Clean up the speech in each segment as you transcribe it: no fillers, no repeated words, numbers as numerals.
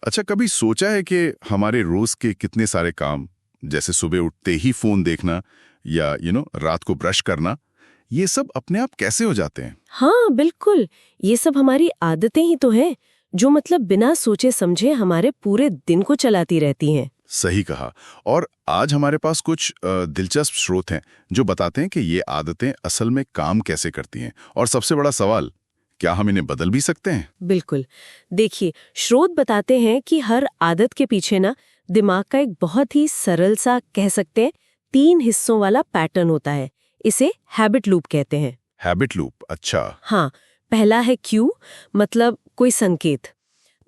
अच्छा, कभी सोचा है कि हमारे रोज के कितने सारे काम, जैसे सुबह उठते ही फोन देखना या रात को ब्रश करना, ये सब अपने आप कैसे हो जाते हैं? हाँ बिल्कुल, ये सब हमारी आदतें ही तो हैं जो मतलब बिना सोचे समझे हमारे पूरे दिन को चलाती रहती हैं। सही कहा। और आज हमारे पास कुछ दिलचस्प स्रोत हैं जो बताते हैं कि ये आदतें असल में काम कैसे करती हैं। और सबसे बड़ा सवाल, क्या हम इन्हें बदल भी सकते हैं? बिल्कुल। देखिए, स्रोत बताते हैं कि हर आदत के पीछे ना दिमाग का एक बहुत ही सरल सा, कह सकते हैं, 3 हिस्सों वाला पैटर्न होता है। इसे हैबिट लूप कहते हैं। हैबिट लूप, अच्छा। हाँ, पहला है क्यू, मतलब कोई संकेत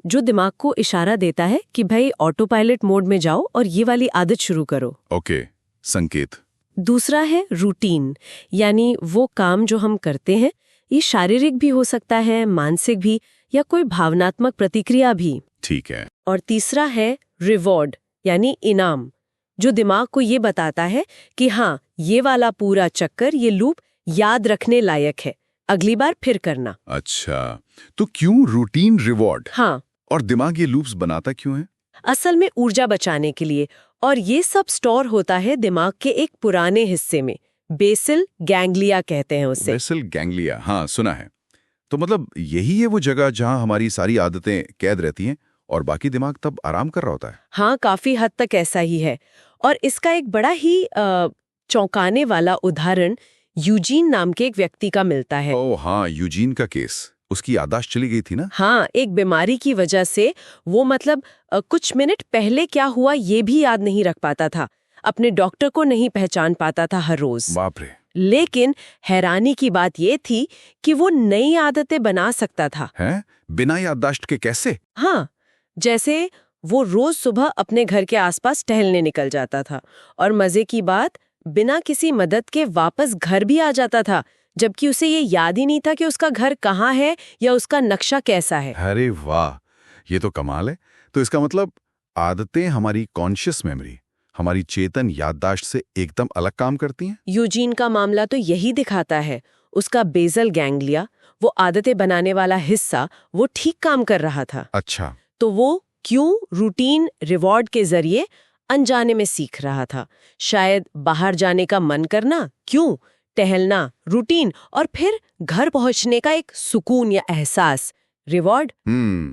जो दिमाग को इशारा देता है कि भाई ऑटो पायलट मोड में जाओ और ये वाली आदत शुरू करो। ओके, संकेत। दूसरा है रूटीन, यानी वो काम जो हम करते हैं, ये शारीरिक भी हो सकता है, मानसिक भी, या कोई भावनात्मक प्रतिक्रिया भी। ठीक है। और तीसरा है रिवॉर्ड, यानी इनाम, जो दिमाग को ये बताता है कि हाँ, ये वाला पूरा चक्कर, ये लूप याद रखने लायक है, अगली बार फिर करना। अच्छा, तो क्यों रूटीन, रिवॉर्ड? हाँ, और दिमाग ये लूप्स बनाता क्यों है? असल में ऊर्जा बचाने के लिए, और ये सब स्टोर होता है दिमाग के एक पुराने हिस्से में, बेसल गैंग्लिया कहते हैं उसे। बेसल गैंग्लिया, हाँ सुना है। तो मतलब यही है वो जगह जहां हमारी सारी आदतें कैद रहती हैं और बाकी दिमाग तब आराम कर रहा होता है। हाँ, काफी हद तक ऐसा ही है। और इसका एक बड़ा ही चौंकाने वाला उदाहरण यूजीन नाम के एक व्यक्ति का मिलता है। ओह हाँ, यूजीन का केस। उसकी याददाश्त चली गई थी ना? हाँ, एक बीमारी की वजह से वो मतलब कुछ मिनट पहले क्या हुआ ये भी याद नहीं रख पाता था, अपने डॉक्टर को नहीं पहचान पाता था हर रोज। बाप रे। लेकिन हैरानी की बात ये थी कि वो नई आदतें बना सकता था। हैं? बिना याददाश्त के कैसे? हाँ, जैसे वो रोज सुबह अपने घर के आसपास टहलने निकल जाता था और मजे की बात, बिना किसी मदद के वापस घर भी आ जाता था, जबकि उसे ये याद ही नहीं था कि उसका घर कहाँ है या उसका नक्शा कैसा है। अरे वाह, ये तो कमाल है। तो इसका मतलब आदतें हमारी कॉन्शियस मेमोरी, हमारी चेतन याददाश्त से एकदम अलग काम करती हैं। यूजीन का मामला तो यही दिखाता है। उसका बेसल गैंग्लिया, वो आदतें बनाने वाला हिस्सा, वो ठीक काम कर रहा था। अच्छा। तो वो क्यों रूटीन रिवॉर्ड के जरिए अनजाने में सीख रहा था। शायद बाहर जाने का मन करना, क्यों, टहलना, रूटीन, और फिर घर पहुंचने का एक सुकून या एहसास, रिवॉर्ड।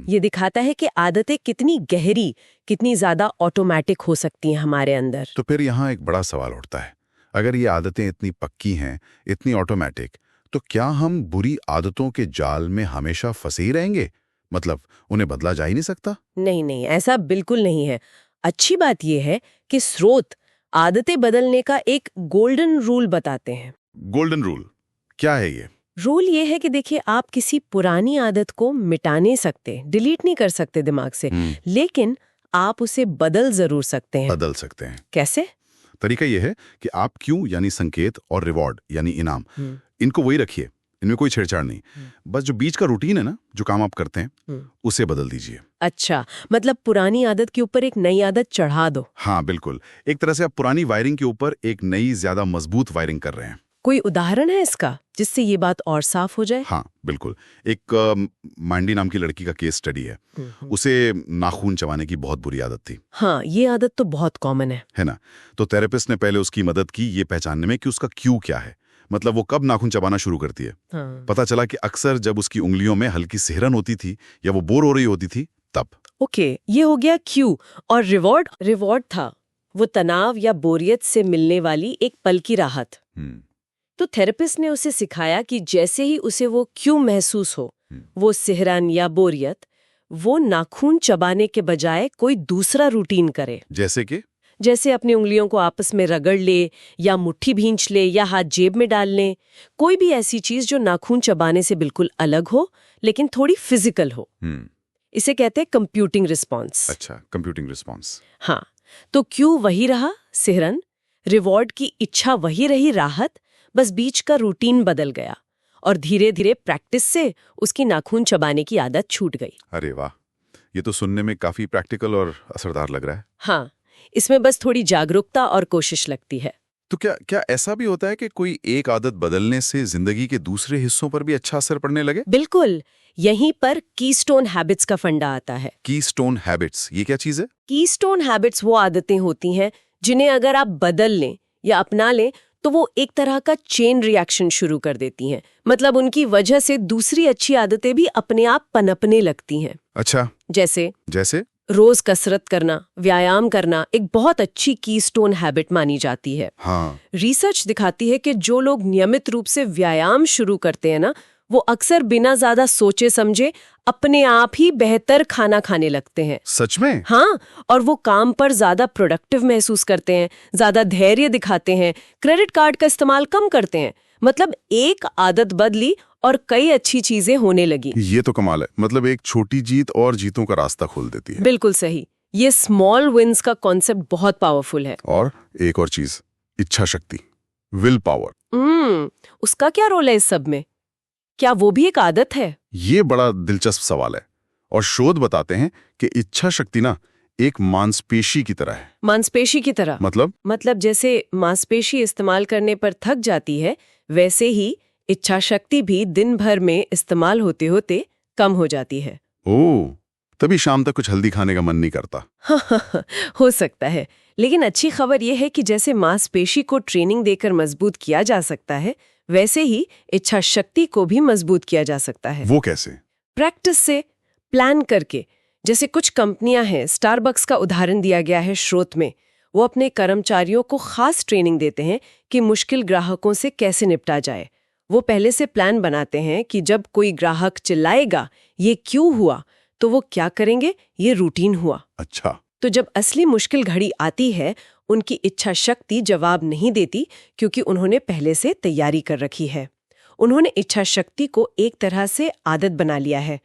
ये दिखाता है कि आदतें कितनी गहरी, कितनी ज्यादा ऑटोमेटिक हो सकती हैं हमारे अंदर। तो फिर यहाँ एक बड़ा सवाल उठता है, अगर ये आदतें इतनी पक्की हैं, इतनी ऑटोमेटिक, तो क्या हम बुरी आदतों के जाल में हमेशा फंसे ही रहेंगे? मतलब उन्हें बदला जा ही नहीं सकता? नहीं नहीं, ऐसा बिल्कुल नहीं है। अच्छी बात यह है कि स्रोत आदतें बदलने का एक गोल्डन रूल बताते हैं। गोल्डन रूल क्या है ये? रूल ये है कि देखिए, आप किसी पुरानी आदत को मिटा नहीं सकते, डिलीट नहीं कर सकते दिमाग से, लेकिन आप उसे बदल जरूर सकते हैं। बदल सकते हैं। कैसे? तरीका यह है कि आप क्यों यानी संकेत और रिवॉर्ड यानी इनाम, इनको वही रखिए, इनमें कोई छेड़छाड़ नहीं। बस जो बीच का रूटीन है ना, जो काम आप करते हैं, उसे बदल दीजिए। अच्छा, मतलब पुरानी आदत के ऊपर एक नई आदत चढ़ा दो। हाँ बिल्कुल, एक तरह से आप पुरानी वायरिंग के ऊपर एक नई ज्यादा मजबूत वायरिंग कर रहे हैं। कोई उदाहरण है इसका जिससे ये बात और साफ हो जाए? हाँ बिल्कुल, एक मांडी नाम की लड़की का केस स्टडी है। उसे नाखून चबाने की बहुत बुरी आदत थी। हाँ, ये आदत तो बहुत कॉमन है ना? तो थेरेपिस्ट ने पहले उसकी मदद की ये पहचानने में कि उसका क्यों क्या है, मतलब वो कब नाखून चबाना शुरू करती है। हाँ। पता चला कि अक्सर जब उसकी उंगलियों में हल्की सिहरन होती थी या वो बोर हो रही होती थी तब। ओके, ये हो गया क्यू। और रिवॉर्ड? रिवॉर्ड था वो तनाव या बोरियत से मिलने वाली एक पल की राहत। तो थेरेपिस्ट ने उसे सिखाया कि जैसे ही उसे वो क्यों महसूस हो, वो सिहरन या बोरियत, वो नाखून चबाने के बजाय कोई दूसरा रूटीन करे। जैसे अपनी उंगलियों को आपस में रगड़ ले, या मुट्ठी भींच ले, या हाथ जेब में डाल ले। कोई भी ऐसी चीज जो नाखून चबाने से बिल्कुल अलग हो, लेकिन थोड़ी फिजिकल हो। इसे कहते हैं कंप्यूटिंग रिस्पॉन्स। अच्छा, कंप्यूटिंग रिस्पॉन्स। हाँ, तो क्यों वही रहा, सिहरन, रिवॉर्ड की इच्छा वही रही, राहत, बस बीच का रूटीन बदल गया, और धीरे धीरे प्रैक्टिस से उसकी नाखून चबाने की आदत छूट गई। अरे वाह, ये तो सुनने में काफी प्रैक्टिकल और असरदार लग रहा है। हाँ, इसमें बस थोड़ी जागरूकता और कोशिश लगती है। तो क्या क्या ऐसा भी होता है कि कोई एक आदत बदलने से जिंदगी के दूसरे हिस्सों पर भी अच्छा असर पड़ने लगे? बिल्कुल, यहीं पर कीस्टोन हैबिट्स का फंडा आता है। कीस्टोन हैबिट्स, ये क्या चीज है? कीस्टोन हैबिट्स वो आदतें होती हैं जिन्हें अगर आप बदल लें या अपना लें तो वो एक तरह का चेन रिएक्शन शुरू कर देती हैं। मतलब उनकी वजह से दूसरी अच्छी आदतें भी अपने आप पनपने लगती हैं। अच्छा, जैसे जैसे? रोज कसरत करना, व्यायाम करना एक बहुत अच्छी कीस्टोन हैबिट मानी जाती है। हाँ, रिसर्च दिखाती है कि जो लोग नियमित रूप से व्यायाम शुरू करते हैं ना, वो अक्सर बिना ज्यादा सोचे समझे अपने आप ही बेहतर खाना खाने लगते हैं। सच में? हाँ, और वो काम पर ज्यादा प्रोडक्टिव महसूस करते हैं, ज्यादा धैर्य दिखाते हैं, क्रेडिट कार्ड का इस्तेमाल कम करते हैं। मतलब एक आदत बदली और कई अच्छी चीजें होने लगी। ये तो कमाल है। मतलब एक छोटी जीत और जीतों का रास्ता खोल देती है। बिल्कुल सही। ये स्मॉल विन्स का कॉन्सेप्ट बहुत पावरफुल है। और एक और चीज, इच्छा शक्ति, विल पावर। उसका क्या रोल है इस सब में? क्या वो भी एक आदत है? ये बड़ा दिलचस्प सवाल है। और शोध बताते हैं कि इच्छा शक्ति ना एक मांसपेशी की तरह है। मांसपेशी की तरह? मतलब जैसे मांसपेशी इस्तेमाल करने पर थक जाती है, वैसे ही इच्छा शक्ति भी दिन भर में इस्तेमाल होते होते कम हो जाती है। ओह, तभी शाम तक कुछ हल्दी खाने का मन नहीं करता। हो सकता है, लेकिन अच्छी खबर यह है कि जैसे मांसपेशी को ट्रेनिंग देकर मजबूत किया जा सकता है, वैसे ही इच्छा शक्ति को भी मजबूत किया जा सकता है। वो कैसे? प्रैक्टिस से, प्लान करके। जैसे कुछ कंपनियां हैं, स्टारबक्स का उदाहरण दिया गया है स्रोत में। वो अपने कर्मचारियों को खास ट्रेनिंग देते हैं कि मुश्किल ग्राहकों से कैसे निपटा जाए। वो पहले से प्लान बनाते हैं कि जब कोई ग्राहक चिल्लाएगा, ये क्यों हुआ, तो वो क्या करेंगे, ये रूटीन हुआ। अच्छा। तो जब असली मुश्किल घड़ी आती है, उनकी इच्छा शक्ति जवाब नहीं देती, क्योंकि उन्होंने पहले से तैयारी कर रखी है। उन्होंने इच्छा शक्ति को एक तरह से आदत बना लिया है।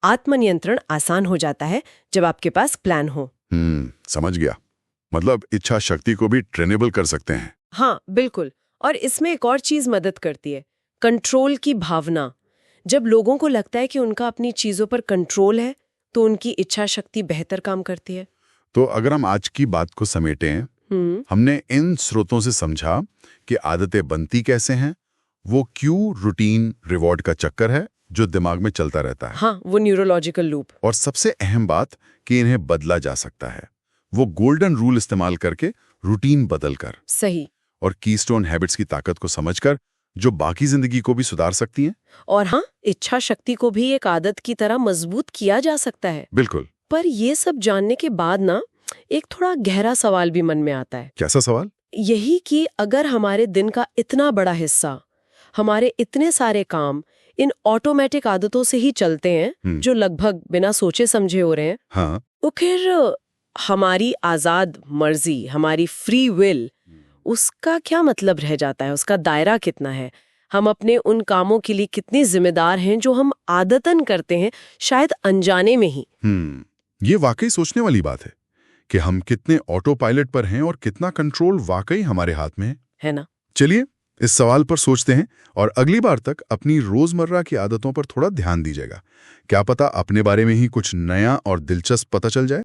आत्मनियंत्रण आसान हो जाता है जब आपके पास प्लान हो। समझ गया। मतलब इच्छा शक्ति को भी ट्रेनेबल कर सकते हैं। हाँ, बिल्कुल। और इसमें एक और चीज मदद करती है, कंट्रोल की भावना। जब लोगों को लगता है कि उनका अपनी चीजों पर कंट्रोल है, तो उनकी इच्छा शक्ति बेहतर काम करती है। तो अगर हम आज की बात को समेटें, हमने इन स्रोतों से समझा कि आदतें बनती कैसे हैं, वो क्यों रूटीन रिवॉर्ड का चक्कर है जो दिमाग में चलता रहता है। हाँ, वो न्यूरोलॉजिकल लूप। और सबसे अहम बात कि इन्हें बदला जा सकता है, वो गोल्डन रूल इस्तेमाल करके, रूटीन बदलकर। सही। और कीस्टोन हैबिट्स की ताकत को समझकर जो बाकी जिंदगी को भी सुधार सकती हैं। और हाँ, इच्छा शक्ति को भी एक आदत की तरह मजबूत किया जा सकता है। बिल्कुल। पर ये सब जानने के बाद ना, एक थोड़ा गहरा सवाल भी मन में आता है। कैसा सवाल? यही कि अगर हमारे दिन का इतना बड़ा हिस्सा, हमारे इतने सारे काम इन ऑटोमेटिक आदतों से ही चलते हैं, जो लगभग बिना सोचे समझे हो रहे हैं, हाँ, तो फिर हमारी आजाद मर्जी, हमारी फ्री विल, उसका क्या मतलब रह जाता है? उसका दायरा कितना है? हम अपने उन कामों के लिए कितने जिम्मेदार हैं जो हम आदतन करते हैं, शायद अनजाने में ही। ये वाकई सोचने वाली बात है कि हम कितने ऑटो पायलट पर हैं और कितना कंट्रोल वाकई हमारे हाथ में है ना? चलिए इस सवाल पर सोचते हैं और अगली बार तक अपनी रोजमर्रा की आदतों पर थोड़ा ध्यान दीजिएगा। क्या पता अपने बारे में ही कुछ नया और दिलचस्प पता चल जाए।